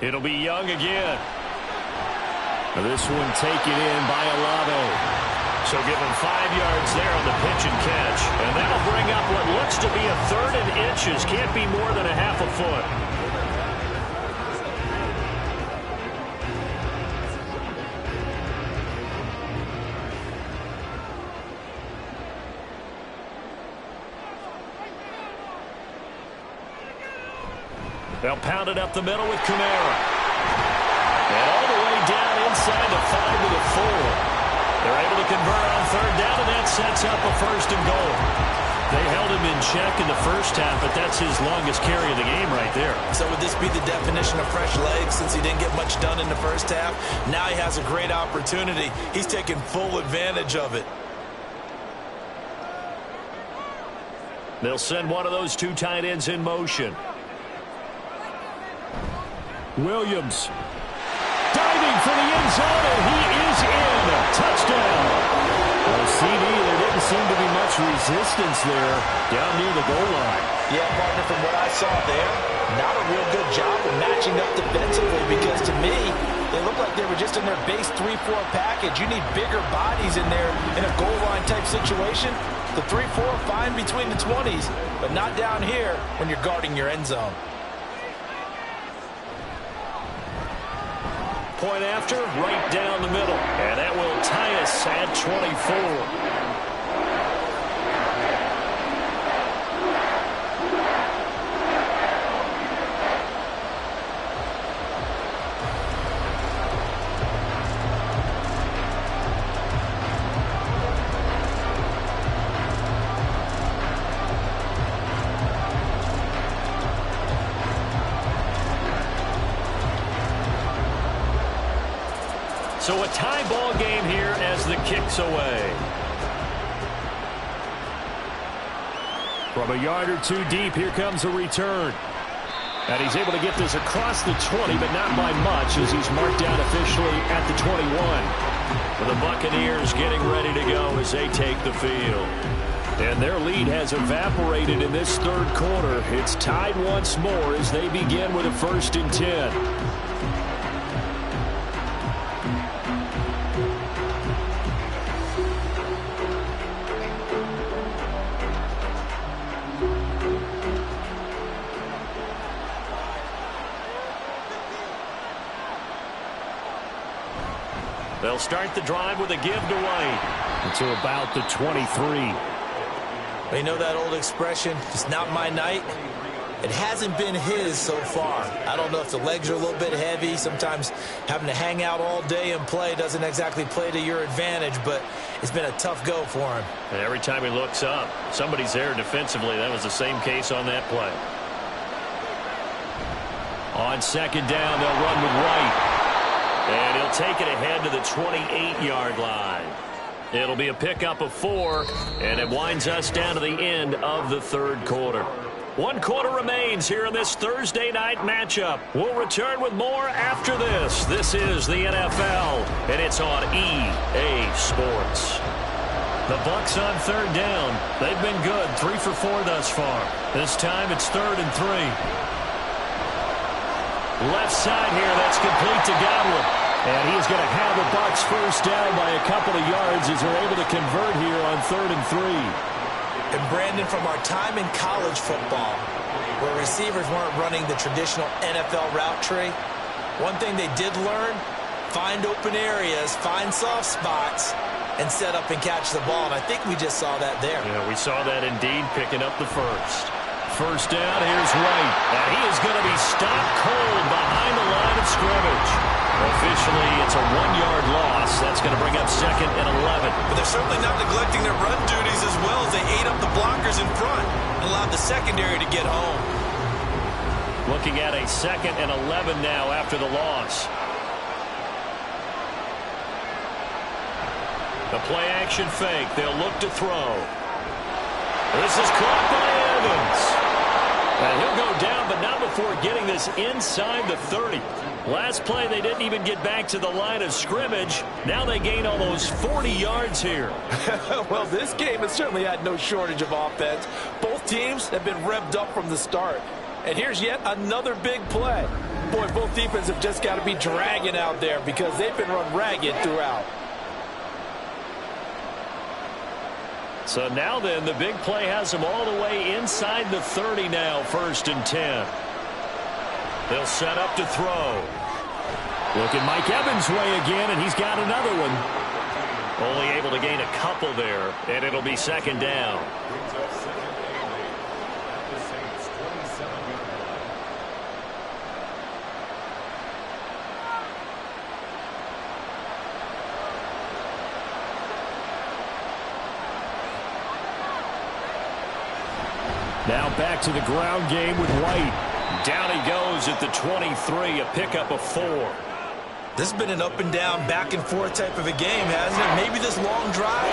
It'll be Young again. This one taken in by Olave. So give him 5 yards there on the pitch and catch. And that'll bring up what looks to be a 3rd and inches. Can't be more than a half a foot. They'll pound it up the middle with Kamara. And all the way down inside the 5 to the 4. They're able to convert on 3rd down, and that sets up a 1st and goal. They held him in check in the first half, but that's his longest carry of the game right there. So would this be the definition of fresh legs since he didn't get much done in the first half? Now he has a great opportunity. He's taking full advantage of it. They'll send one of those 2 tight ends in motion. Williams diving for the end zone, and he is in. Touchdown. Well, CD, there didn't seem to be much resistance there down near the goal line. Yeah, partner, from what I saw there, not a real good job of matching up defensively, because to me, they looked like they were just in their base 3-4 package. You need bigger bodies in there in a goal line type situation. The 3-4 fine between the 20s, but not down here when you're guarding your end zone. Point after, right down the middle. And that will tie us at 24. So a tie ball game here as the kick's away. From a yard or two deep, here comes a return. And he's able to get this across the 20, but not by much, as he's marked down officially at the 21. For the Buccaneers getting ready to go as they take the field. And their lead has evaporated in this third quarter. It's tied once more as they begin with a 1st and 10. They'll start the drive with a give to White until about the 23. You know that old expression, it's not my night? It hasn't been his so far. I don't know if the legs are a little bit heavy. Sometimes having to hang out all day and play doesn't exactly play to your advantage, but it's been a tough go for him. And every time he looks up, somebody's there defensively. That was the same case on that play. On 2nd down, they'll run with White. And he'll take it ahead to the 28-yard line. It'll be a pickup of 4, and it winds us down to the end of the third quarter. 1 quarter remains here in this Thursday night matchup. We'll return with more after this. This is the NFL, and it's on EA Sports. The Bucs on 3rd down. They've been good, 3 for 4 thus far. This time it's 3rd and 3. Left side here, that's complete to Godwin. And he's going to have the Bucs first down by a couple of yards as they're able to convert here on 3rd and 3. And Brandon, from our time in college football, where receivers weren't running the traditional NFL route tree, one thing they did learn, find open areas, find soft spots, and set up and catch the ball. And I think we just saw that there. Yeah, we saw that indeed, picking up the first. First down, here's White. And he is going to be stopped cold behind the line of scrimmage. Officially, it's a 1-yard loss. That's going to bring up 2nd and 11. But they're certainly not neglecting their run duties as well, as they ate up the blockers in front and allowed the secondary to get home. Looking at a 2nd and 11 now after the loss. The play action fake. They'll look to throw. This is caught by Evans. And he'll go down, but not before getting this inside the 30. Last play, they didn't even get back to the line of scrimmage. Now they gain almost 40 yards here. Well, this game has certainly had no shortage of offense. Both teams have been revved up from the start. And here's yet another big play. Boy, both defenses have just got to be dragging out there because they've been run ragged throughout. So now then, the big play has them all the way inside the 30 now, 1st and 10. They'll set up to throw. Looking Mike Evans' way again, and he's got another one. Only able to gain a couple there, and it'll be 2nd down. Now back to the ground game with White. Down he goes at the 23, a pickup of 4. This has been an up and down, back and forth type of a game, hasn't it? Maybe this long drive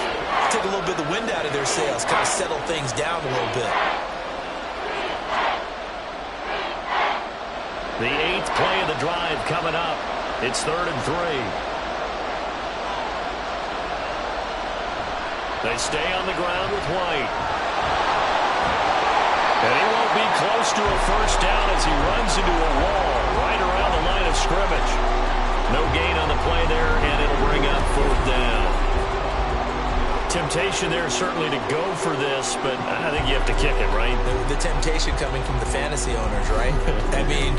take a little bit of the wind out of their sails, kind of settle things down a little bit. The 8th play of the drive coming up. It's 3rd and 3. They stay on the ground with White. And he won't be close to a first down as he runs into a wall right around the line of scrimmage. No gain on the play there, and it'll bring up 4th down. Temptation there certainly to go for this, but I think you have to kick it, right? The temptation coming from the fantasy owners, right? I mean,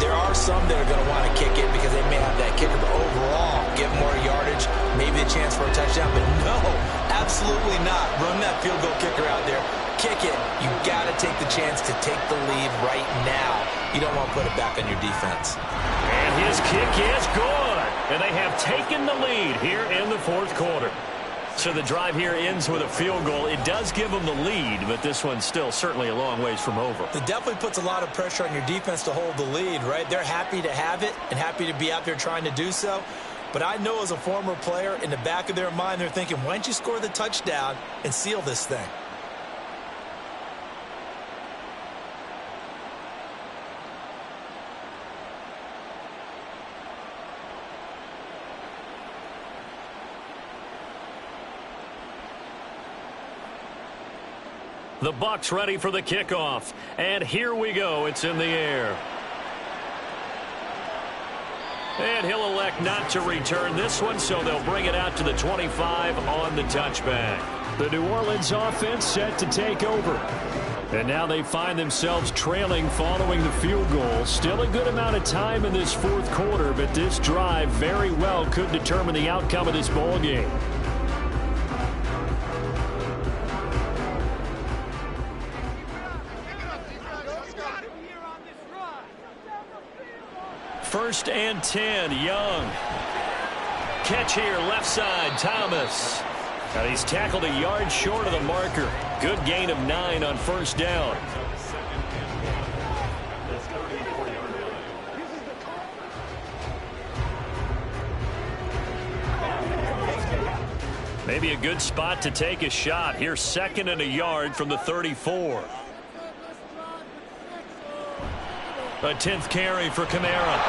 there are some that are going to want to kick it because they may have that kicker, but overall, give more yardage, maybe a chance for a touchdown, but no, absolutely not. Run that field goal kicker out there. Kick it. You got to take the chance to take the lead right now. You don't want to put it back on your defense. And his kick is good. And they have taken the lead here in the 4th quarter. So the drive here ends with a field goal. It does give them the lead, but this one's still certainly a long ways from over. It definitely puts a lot of pressure on your defense to hold the lead, right? They're happy to have it and happy to be out there trying to do so. But I know as a former player, in the back of their mind, they're thinking, why don't you score the touchdown and seal this thing? The Bucs ready for the kickoff. And here we go. It's in the air. And he'll elect not to return this one, so they'll bring it out to the 25 on the touchback. The New Orleans offense set to take over. And now they find themselves trailing following the field goal. Still a good amount of time in this 4th quarter, but this drive very well could determine the outcome of this ball game. First and 10, Young. Catch here, left side, Thomas. And he's tackled a yard short of the marker. Good gain of 9 on first down. Maybe a good spot to take a shot. Here's 2nd and a yard from the 34. A 10th carry for Kamara.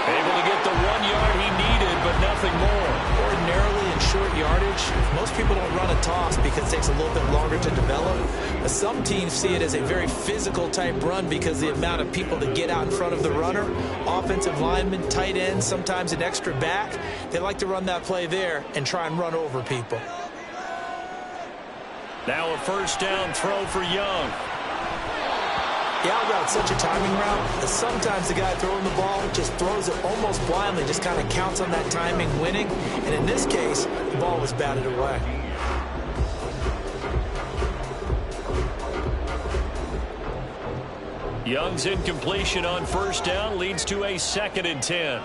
Able to get the 1 yard he needed, but nothing more. Ordinarily in short yardage, most people don't run a toss because it takes a little bit longer to develop. But some teams see it as a very physical type run because the amount of people that get out in front of the runner, offensive linemen, tight ends, sometimes an extra back, they like to run that play there and try and run over people. Now a first down throw for Young. The out route's such a timing route that sometimes the guy throwing the ball just throws it almost blindly, just kind of counts on that timing winning. And in this case, the ball was batted away. Young's incompletion on first down leads to a 2nd and 10.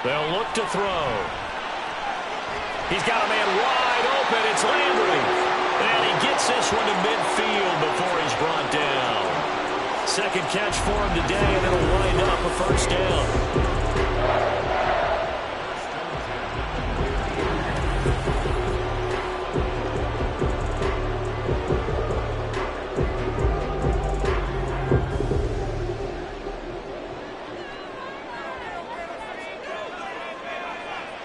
They'll look to throw. He's got a man wide open. It's Landry. And he gets this one to midfield before he's brought down. Second catch for him today, and it'll wind up a first down.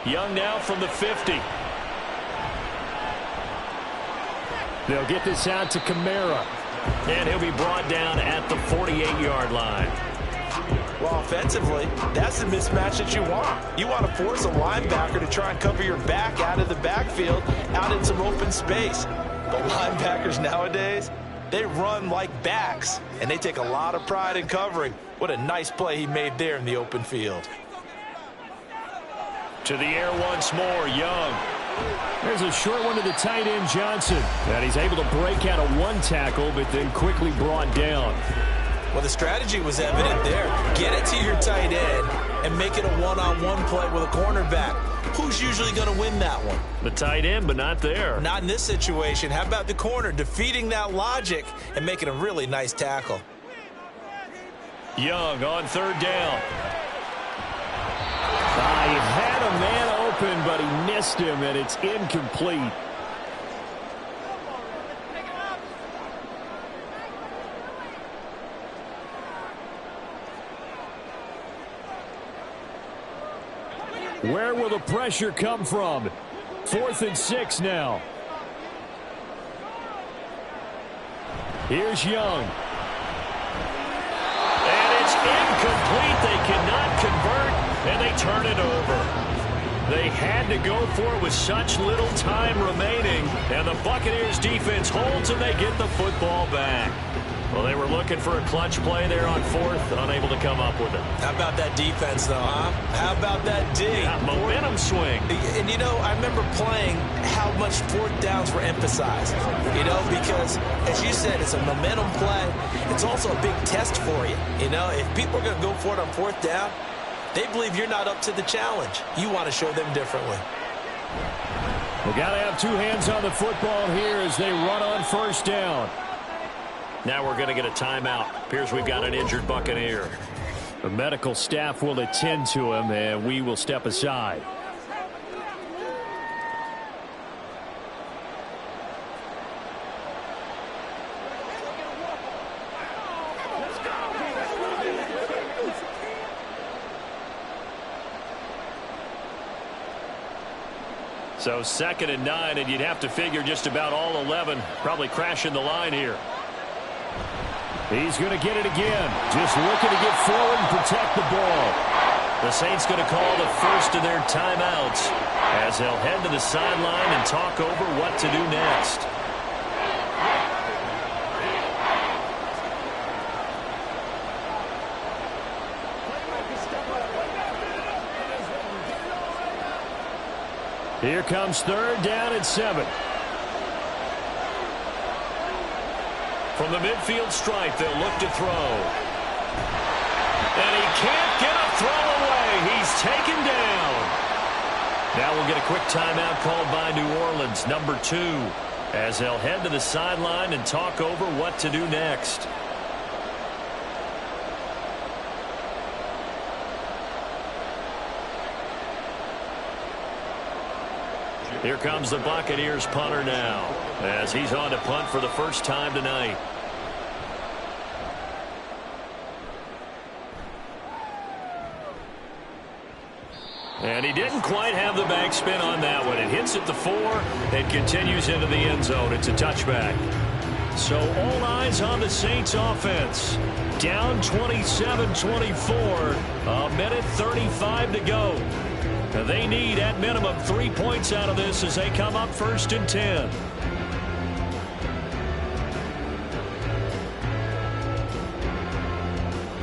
Young now from the 50. They'll get this out to Kamara. And he'll be brought down at the 48-yard line. Well, offensively, that's the mismatch that you want. You want to force a linebacker to try and cover your back out of the backfield, out in some open space. But linebackers nowadays, they run like backs, and they take a lot of pride in covering. What a nice play he made there in the open field. To the air once more, Young. There's a short one to the tight end, Johnson. And he's able to break out of 1 tackle, but then quickly brought down. Well, the strategy was evident there. Get it to your tight end and make it a one-on-one play with a cornerback. Who's usually going to win that one? The tight end, but not there. Not in this situation. How about the corner defeating that logic and making a really nice tackle? Young on third down. He had a man open, but he missed him, and it's incomplete. Where will the pressure come from? 4th and 6 now. Here's Young. And it's incomplete. They cannot convert, and they turn it over. They had to go for it with such little time remaining, and the Buccaneers defense holds and they get the football back. Well, they were looking for a clutch play there on 4th, unable to come up with it. How about that defense, though, huh? How about that D? Yeah, momentum swing. And, you know, I remember playing how much 4th downs were emphasized, you know, because, as you said, it's a momentum play. It's also a big test for you, you know. If people are going to go for it on 4th down, they believe you're not up to the challenge. You want to show them differently. We got to have two hands on the football here as they run on 1st down. Now we're going to get a timeout. Appears we've got an injured Buccaneer. The medical staff will attend to him, and we will step aside. So 2nd and 9, and you'd have to figure just about all 11 probably crashing the line here. He's going to get it again. Just looking to get forward and protect the ball. The Saints going to call the first of their timeouts as they'll head to the sideline and talk over what to do next. Here comes 3rd down and 7. From the midfield stripe, they'll look to throw. And he can't get a throw away. He's taken down. Now we'll get a quick timeout called by New Orleans, number 2, as they'll head to the sideline and talk over what to do next. Here comes the Buccaneers punter now, as he's on to punt for the first time tonight. And he didn't quite have the backspin on that one. It hits at the 4 and continues into the end zone. It's a touchback. So all eyes on the Saints offense. Down 27-24, a minute 35 to go. Now they need, at minimum, 3 points out of this as they come up 1st and 10.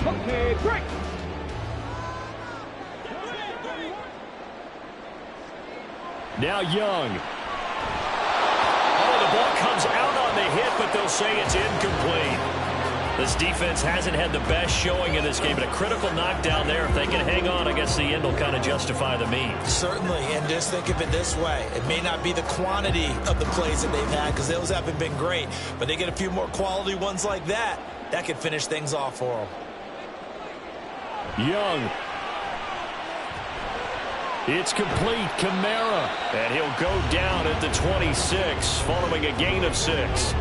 Okay, break. Now Young. Oh, the ball comes out on the hit, but they'll say it's incomplete. This defense hasn't had the best showing in this game, but a critical knockdown there. If they can hang on, I guess the end will kind of justify the means. Certainly, and just think of it this way. It may not be the quantity of the plays that they've had because those haven't been great, but they get a few more quality ones like that. That could finish things off for them. Young. It's complete. Kamara. And he'll go down at the 26 following a gain of 6.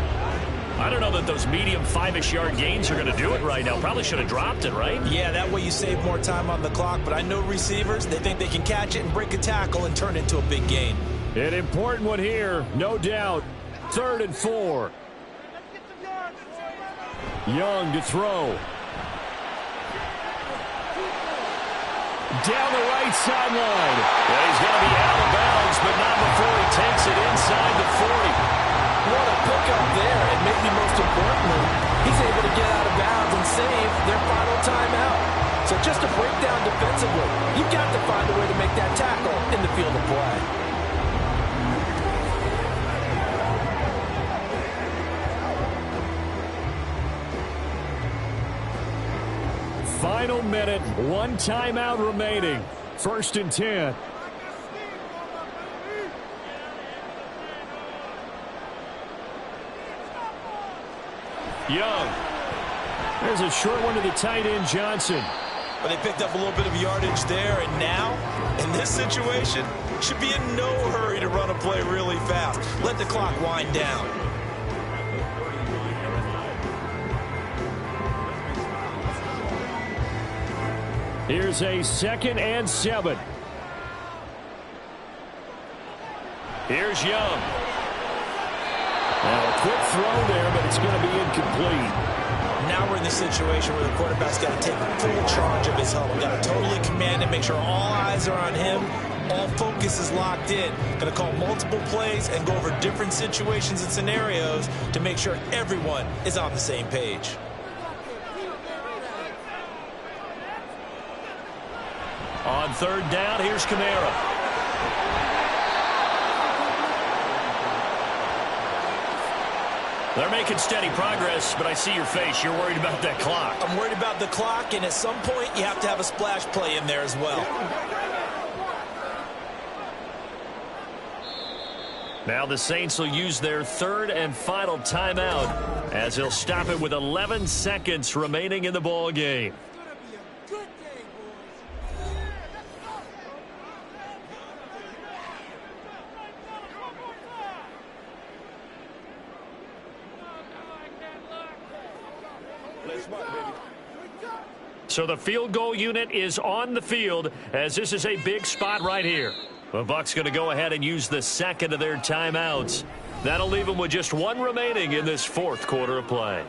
I don't know that those medium 5-ish yard gains are going to do it right now. Probably should have dropped it, right? Yeah, that way you save more time on the clock. But I know receivers, they think they can catch it and break a tackle and turn it into a big gain. An important one here, no doubt. 3rd and 4. Young to throw. Down the right sideline. Well, he's going to be out of bounds, but not before he takes it inside the 40. What a pickup there, and maybe most importantly, he's able to get out of bounds and save their final timeout. So just a breakdown defensively. You've got to find a way to make that tackle in the field of play. Final minute, 1 timeout remaining. 1st and 10. Young. There's a short one to the tight end, Johnson. But they picked up a little bit of yardage there, and now, in this situation, should be in no hurry to run a play really fast. Let the clock wind down. Here's a 2nd and 7. Here's Young. Now a quick throw there, but it's going to be incomplete. Now we're in the situation where the quarterback's got to take full charge of his huddle. Got to totally command it, make sure all eyes are on him. All focus is locked in. Going to call multiple plays and go over different situations and scenarios to make sure everyone is on the same page. On third down, here's Kamara. They're making steady progress, but I see your face. You're worried about that clock. I'm worried about the clock, and at some point, you have to have a splash play in there as well. Now the Saints will use their third and final timeout as they'll stop it with 11 seconds remaining in the ball game. So the field goal unit is on the field as this is a big spot right here. The Bucs going to go ahead and use the second of their timeouts. That'll leave them with just one remaining in this fourth quarter of play.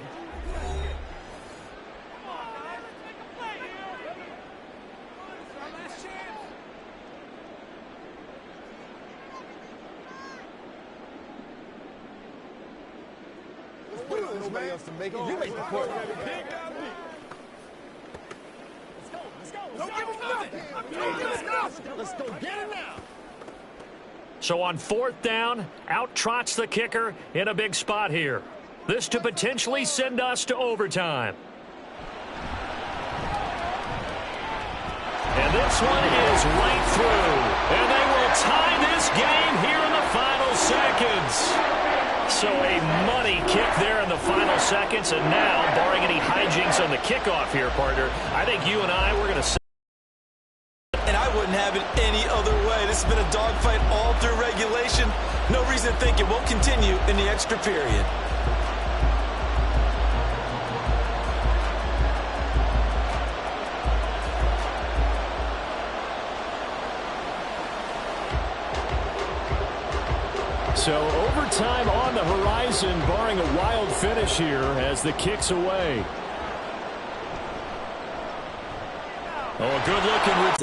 Nobody else to make it. You make the point. Let's go get it now. So on fourth down, out trots the kicker in a big spot here. This to potentially send us to overtime. And this one is right through. And they will tie this game here in the final seconds. So a money kick there in the final seconds. And now, barring any hijinks on the kickoff here, partner, I think you and I, we're going to... And I wouldn't have it any other way. This has been a dogfight all through regulation. No reason to think it won't continue in the extra period. So overtime on the horizon, barring a wild finish here as the kick's away. Oh, a good-looking...